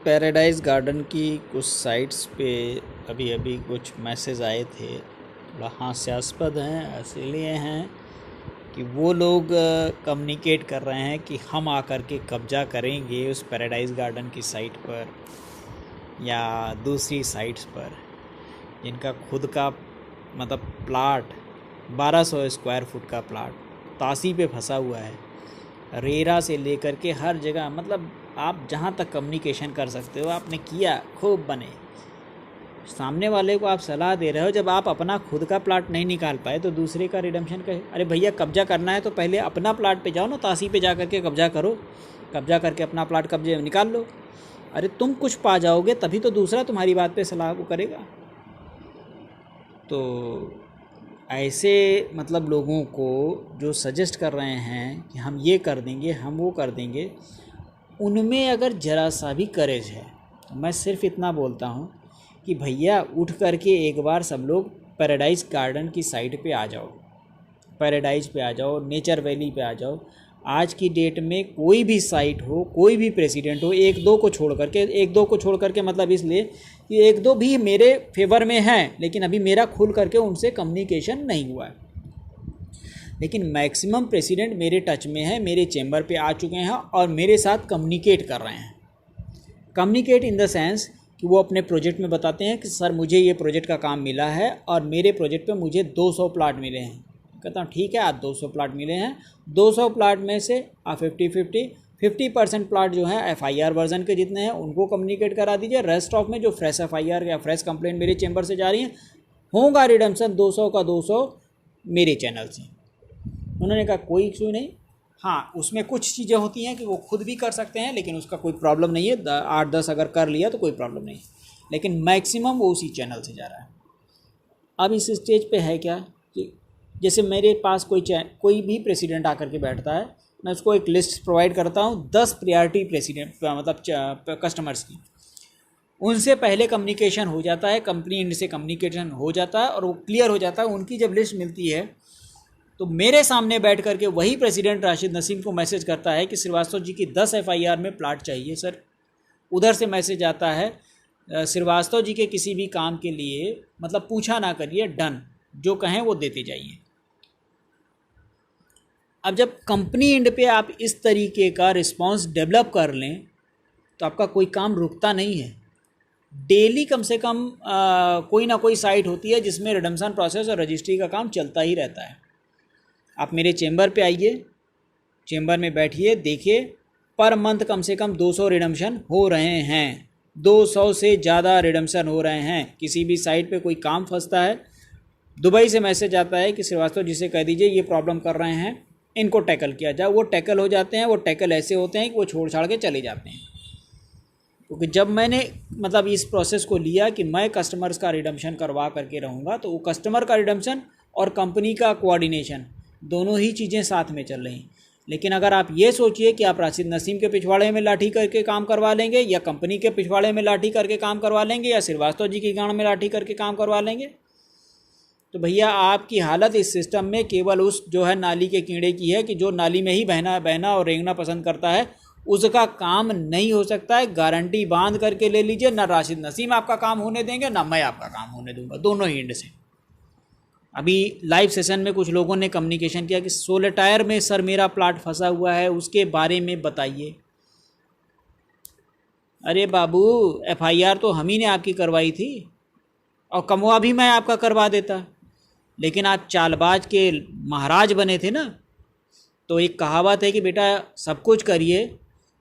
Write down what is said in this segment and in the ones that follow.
Paradise garden की कुछ sites पे अभी अभी कुछ मैसेज आए थे, थोड़ा हास्यास्पद हैं, इसलिए हैं कि वो लोग कम्युनिकेट कर रहे हैं कि हम आकर के कब्जा करेंगे उस पैराडाइज गार्डन की साइट पर या दूसरी साइट्स पर जिनका खुद का मतलब प्लाट 1200 स्क्वायर फुट का प्लाट तासी पे फंसा हुआ है। रेरा से लेकर के हर जगह, मतलब आप जहाँ तक कम्युनिकेशन कर सकते हो आपने किया, खूब बने। सामने वाले को आप सलाह दे रहे हो, जब आप अपना खुद का प्लाट नहीं निकाल पाए तो दूसरे का रिडम्पशन कहे। अरे भैया, कब्जा करना है तो पहले अपना प्लाट पे जाओ ना, तासी पे जा करके कब्जा करो, कब्जा करके अपना प्लाट कब्जे में निकाल लो। अरे तुम कुछ पा जाओगे तभी तो दूसरा तुम्हारी बात पे सलाह को करेगा। तो ऐसे मतलब लोगों को जो सजेस्ट कर रहे हैं कि हम ये कर देंगे, हम वो कर देंगे, उनमें अगर ज़रा सा भी करेज है तो मैं सिर्फ इतना बोलता हूँ कि भैया उठ करके एक बार सब लोग पैराडाइज गार्डन की साइट पे आ जाओ, पैराडाइज पे आ जाओ, नेचर वैली पे आ जाओ। आज की डेट में कोई भी साइट हो, कोई भी प्रेसिडेंट हो, एक दो को छोड़ करके मतलब इसलिए कि एक दो भी मेरे फेवर में हैं, लेकिन अभी मेरा खुल करके उनसे कम्युनिकेशन नहीं हुआ है। लेकिन मैक्सिमम प्रेसिडेंट मेरे टच में है, मेरे चैम्बर पे आ चुके हैं और मेरे साथ कम्युनिकेट कर रहे हैं। कम्युनिकेट इन द सेंस कि वो अपने प्रोजेक्ट में बताते हैं कि सर मुझे ये प्रोजेक्ट का काम मिला है और मेरे प्रोजेक्ट पे मुझे 200 प्लाट मिले हैं। कहता हूँ ठीक है, आप 200 प्लाट मिले हैं, 200 प्लाट में से आप 50% प्लाट जो है FIR वर्जन के जितने हैं उनको कम्युनिकेट करा दीजिए। रेस्ट ऑफ में जो फ्रेश FIR या फ्रेश कंप्लेंट मेरे चैम्बर से जा रही हैं, होगा रिडम्पशन 200 का 200 मेरे चैनल से। उन्होंने कहा कोई इशू नहीं। हाँ, उसमें कुछ चीज़ें होती हैं कि वो खुद भी कर सकते हैं, लेकिन उसका कोई प्रॉब्लम नहीं है। 8-10 अगर कर लिया तो कोई प्रॉब्लम नहीं, लेकिन मैक्सिमम वो उसी चैनल से जा रहा है। अब इस स्टेज पे है क्या कि जैसे मेरे पास कोई भी प्रेसिडेंट आकर के बैठता है, मैं उसको एक लिस्ट प्रोवाइड करता हूँ 10 प्रायोरिटी प्रेसिडेंट मतलब कस्टमर्स की। उनसे पहले कम्युनिकेशन हो जाता है, कंपनी इंड से कम्युनिकेशन हो जाता है और वो क्लियर हो जाता है। उनकी जब लिस्ट मिलती है तो मेरे सामने बैठ करके वही प्रेसिडेंट राशिद नसीम को मैसेज करता है कि श्रीवास्तव जी की 10 FIR में प्लाट चाहिए सर। उधर से मैसेज आता है श्रीवास्तव जी के किसी भी काम के लिए मतलब पूछा ना करिए, डन, जो कहें वो देते जाइए। अब जब कंपनी एंड पे आप इस तरीके का रिस्पांस डेवलप कर लें तो आपका कोई काम रुकता नहीं है। डेली कम से कम कोई ना कोई साइट होती है जिसमें रिडम्पशन प्रोसेस और रजिस्ट्री का काम चलता ही रहता है। आप मेरे चैम्बर पे आइए, चैम्बर में बैठिए, देखिए पर मंथ कम से कम 200 रिडम्पशन हो रहे हैं, 200 से ज़्यादा रिडम्पशन हो रहे हैं। किसी भी साइट पे कोई काम फंसता है, दुबई से मैसेज आता है कि श्रीवास्तव जी से कह दीजिए ये प्रॉब्लम कर रहे हैं, इनको टैकल किया जाए। वो टैकल हो जाते हैं। वो टैकल ऐसे होते हैं कि वो छोड़ छाड़ के चले जाते हैं। क्योंकि जब मैंने मतलब इस प्रोसेस को लिया कि मैं कस्टमर्स का रिडम्पशन करवा करके रहूँगा, तो वो कस्टमर का रिडम्पशन और कंपनी का कोऑर्डिनेशन दोनों ही चीज़ें साथ में चल रही हैं। लेकिन अगर आप ये सोचिए कि आप राशिद नसीम के पिछवाड़े में लाठी करके काम करवा लेंगे, या कंपनी के पिछवाड़े में लाठी करके काम करवा लेंगे, या श्रीवास्तव जी की गांड में लाठी करके काम करवा लेंगे, तो भैया आपकी हालत इस सिस्टम में केवल उस जो है नाली के कीड़े की है कि जो नाली में ही बहना और रेंगना पसंद करता है, उसका काम नहीं हो सकता है। गारंटी बांध करके ले लीजिए, ना राशिद नसीम आपका काम होने देंगे, ना मैं आपका काम होने दूंगा, दोनों ही एंड से। अभी लाइव सेशन में कुछ लोगों ने कम्युनिकेशन किया कि सोलेटायर में सर मेरा प्लाट फंसा हुआ है, उसके बारे में बताइए। अरे बाबू, FIR तो हम ही ने आपकी करवाई थी और कमवा भी मैं आपका करवा देता, लेकिन आप चालबाज के महाराज बने थे ना। तो एक कहावत है कि बेटा सब कुछ करिए,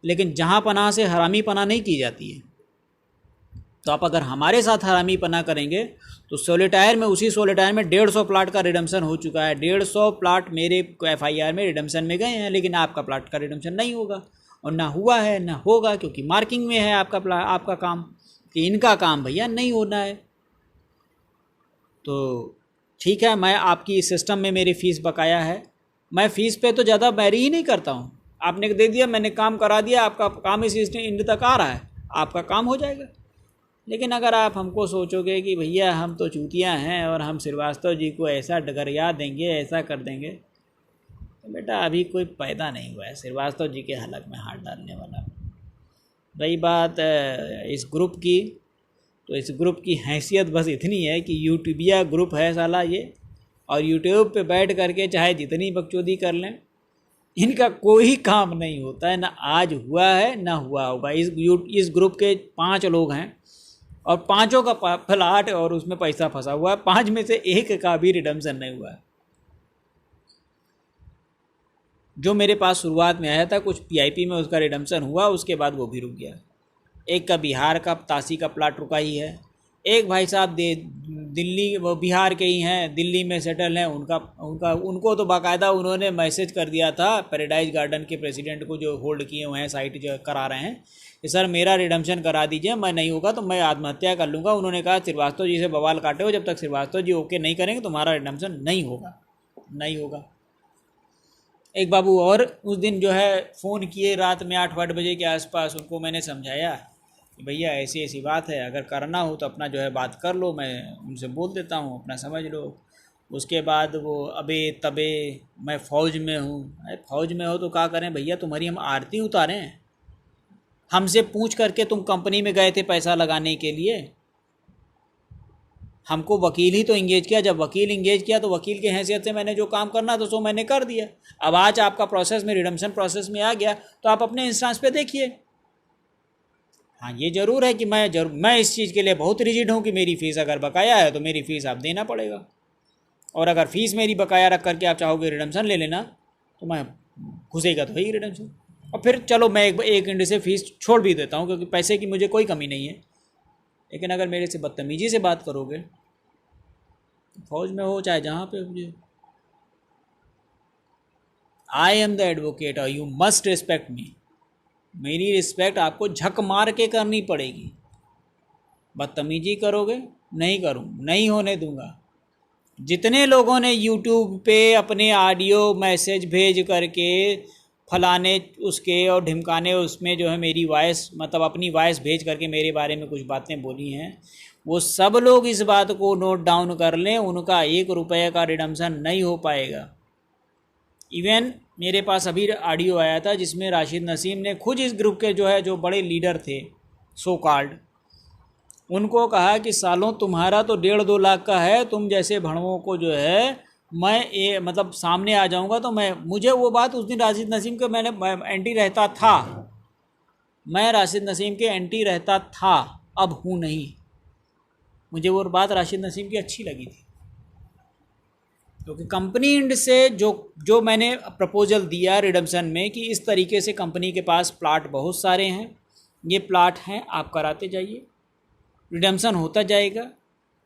लेकिन जहाँ पनाह से हरामी पना नहीं की जाती है। तो आप अगर हमारे साथ हरामी पना करेंगे तो सोलेटायर में, उसी सोलेटायर में 150 प्लाट का रिडम्पशन हो चुका है। 150 प्लाट मेरे FIR में रिडम्पशन में गए हैं, लेकिन आपका प्लाट का रिडम्पशन नहीं होगा, और ना हुआ है ना होगा, क्योंकि मार्किंग में है आपका काम कि इनका काम भैया नहीं होना है। तो ठीक है, मैं आपकी सिस्टम में मेरी फ़ीस बकाया है, मैं फ़ीस पे तो ज़्यादा बैरी ही नहीं करता हूँ। आपने दे दिया, मैंने काम करा दिया, आपका काम इस एंड तक आ रहा है, आपका काम हो जाएगा। लेकिन अगर आप हमको सोचोगे कि भैया हम तो चूतिया हैं और हम श्रीवास्तव जी को ऐसा डगरिया देंगे, ऐसा कर देंगे, तो बेटा अभी कोई पैदा नहीं हुआ है श्रीवास्तव जी के हलक में हाथ डालने वाला। रही बात इस ग्रुप की, तो इस ग्रुप की हैसियत बस इतनी है कि यूट्यूबिया ग्रुप है साला ये, और यूट्यूब पे बैठ करके चाहे जितनी बकचोदी कर लें, इनका कोई काम नहीं होता है, ना आज हुआ है ना हुआ होगा। इस ग्रुप के 5 लोग हैं और 5 का प्लाट और उसमें पैसा फंसा हुआ है, 5 में से एक का भी रिडम्पशन नहीं हुआ है। जो मेरे पास शुरुआत में आया था कुछ पीआईपी में, उसका रिडम्पशन हुआ, उसके बाद वो भी रुक गया। एक का बिहार का तासी का प्लाट रुका ही है, एक भाई साहब दिल्ली, वो बिहार के ही हैं, दिल्ली में सेटल हैं, उनको तो बाकायदा उन्होंने मैसेज कर दिया था पैराडाइज गार्डन के प्रेसिडेंट को, जो होल्ड किए हुए हैं साइट जो करा रहे हैं, कि सर मेरा रिडम्पशन करा दीजिए, मैं नहीं होगा तो मैं आत्महत्या कर लूँगा। उन्होंने कहा श्रीवास्तव जी से बवाल काटे हो, जब तक श्रीवास्तव जी ओके नहीं करेंगे तुम्हारा रिडम्पशन नहीं होगा। एक बाबू और उस दिन जो है फ़ोन किए रात में 8-8 बजे के आसपास, उनको मैंने समझाया कि भैया ऐसी ऐसी बात है, अगर करना हो तो अपना जो है बात कर लो, मैं उनसे बोल देता हूँ, अपना समझ लो। उसके बाद वो अबे तबे मैं फ़ौज में हूँ। अरे फ़ौज में हो तो क्या करें भैया, तुम्हारी हम आरती उतारें? हमसे पूछ करके तुम कंपनी में गए थे पैसा लगाने के लिए, हमको वकील ही तो इंगेज किया। जब वकील इंगेज किया तो वकील की हैसियत से मैंने जो काम करना था सो मैंने कर दिया। अब आज आपका प्रोसेस में रिडम्पशन प्रोसेस में आ गया तो आप अपने इंस्टेंस पे देखिए। हाँ ये ज़रूर है कि मैं इस चीज़ के लिए बहुत रिजिड हूँ कि मेरी फ़ीस अगर बकाया है तो मेरी फ़ीस आप देना पड़ेगा, और अगर फ़ीस मेरी बकाया रख करके आप चाहोगे रिडम्पशन ले लेना तो मैं घुसेगा तो ही रिडम्पशन, और फिर चलो मैं एक एंड से फ़ीस छोड़ भी देता हूँ क्योंकि पैसे की मुझे कोई कमी नहीं है। लेकिन अगर मेरे से बदतमीजी से बात करोगे, फौज में हो चाहे जहाँ पे हो, आई एम द एडवोकेट और यू मस्ट रिस्पेक्ट मी। मेरी रिस्पेक्ट आपको झक मार के करनी पड़ेगी। बदतमीजी करोगे नहीं करूँ, नहीं होने दूंगा। जितने लोगों ने यूट्यूब पे अपने ऑडियो मैसेज भेज करके फलाने उसके और ढिमकाने उसमें जो है मेरी वॉइस, मतलब अपनी वॉइस भेज करके मेरे बारे में कुछ बातें बोली हैं, वो सब लोग इस बात को नोट डाउन कर लें, उनका 1 रुपये का रिडम्पशन नहीं हो पाएगा। इवन मेरे पास अभी ऑडियो आया था जिसमें राशिद नसीम ने खुद इस ग्रुप के जो बड़े लीडर थे सो कॉल्ड, उनको कहा कि सालों तुम्हारा तो 1.5-2 लाख का है, तुम जैसे भड़वों को जो है मैं मतलब सामने आ जाऊंगा तो मुझे वो बात उस दिन राशिद नसीम के मैं एंटी रहता था, मैं राशिद नसीम के एंटी रहता था, अब हूँ नहीं। मुझे वो बात राशिद नसीम की अच्छी लगी थी क्योंकि कंपनी इंड से जो मैंने प्रपोजल दिया रिडम्पशन में कि इस तरीके से कंपनी के पास प्लाट बहुत सारे हैं, ये प्लाट हैं, आप कराते जाइए, रिडम्पशन होता जाएगा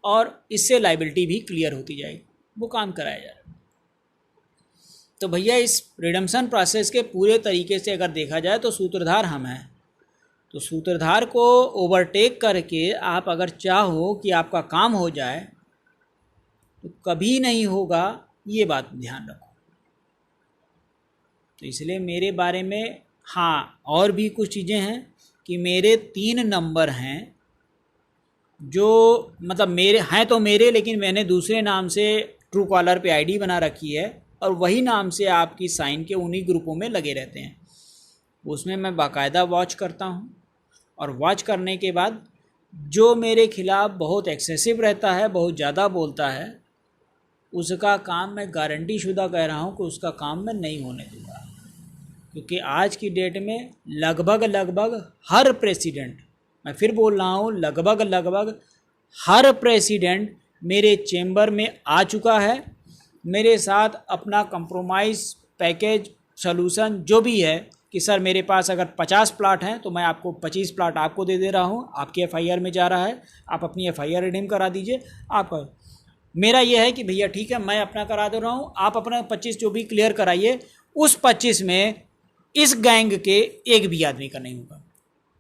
और इससे लाइबिलिटी भी क्लियर होती जाएगी, वो काम कराया जा रहा है। तो भैया इस रिडम्पशन प्रोसेस के पूरे तरीके से अगर देखा जाए तो सूत्रधार हम हैं। तो सूत्रधार को ओवरटेक करके आप अगर चाहो कि आपका काम हो जाए तो कभी नहीं होगा, ये बात ध्यान रखो। तो इसलिए मेरे बारे में हाँ और भी कुछ चीज़ें हैं कि मेरे 3 नंबर हैं जो मतलब मेरे हैं तो मेरे, लेकिन मैंने दूसरे नाम से ट्रू कॉलर पे आईडी बना रखी है और वही नाम से आपकी साइन के उन्हीं ग्रुपों में लगे रहते हैं। उसमें मैं बाकायदा वॉच करता हूँ और वॉच करने के बाद जो मेरे खिलाफ़ बहुत एक्सेसिव रहता है, बहुत ज़्यादा बोलता है, उसका काम मैं गारंटी शुदा कह रहा हूँ कि उसका काम मैं नहीं होने दूँगा। क्योंकि आज की डेट में लगभग हर प्रेसिडेंट, मैं फिर बोल रहा हूँ लगभग हर प्रेसिडेंट मेरे चेंबर में आ चुका है, मेरे साथ अपना कंप्रोमाइज़ पैकेज सॉल्यूशन जो भी है कि सर मेरे पास अगर 50 प्लाट हैं तो मैं आपको 25 प्लाट आपको दे रहा हूँ, आपकी एफआईआर में जा रहा है, आप अपनी एफआईआर रिडीम करा दीजिए। आप मेरा ये है कि भैया ठीक है मैं अपना करा दे रहा हूँ, आप अपना 25 जो भी क्लियर कराइए, उस 25 में इस गैंग के एक भी आदमी का नहीं होगा।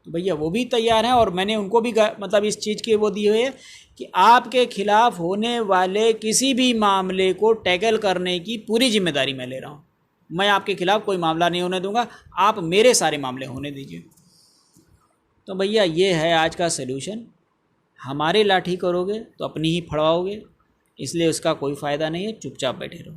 तो भैया वो भी तैयार हैं और मैंने उनको भी मतलब इस चीज़ की वो दी हुई है कि आपके खिलाफ़ होने वाले किसी भी मामले को टैकल करने की पूरी जिम्मेदारी मैं ले रहा हूँ। मैं आपके खिलाफ़ कोई मामला नहीं होने दूंगा, आप मेरे सारे मामले होने दीजिए। तो भैया ये है आज का सलूशन। हमारे लाठी करोगे तो अपनी ही फड़वाओगे, इसलिए उसका कोई फ़ायदा नहीं है, चुपचाप बैठे रहो।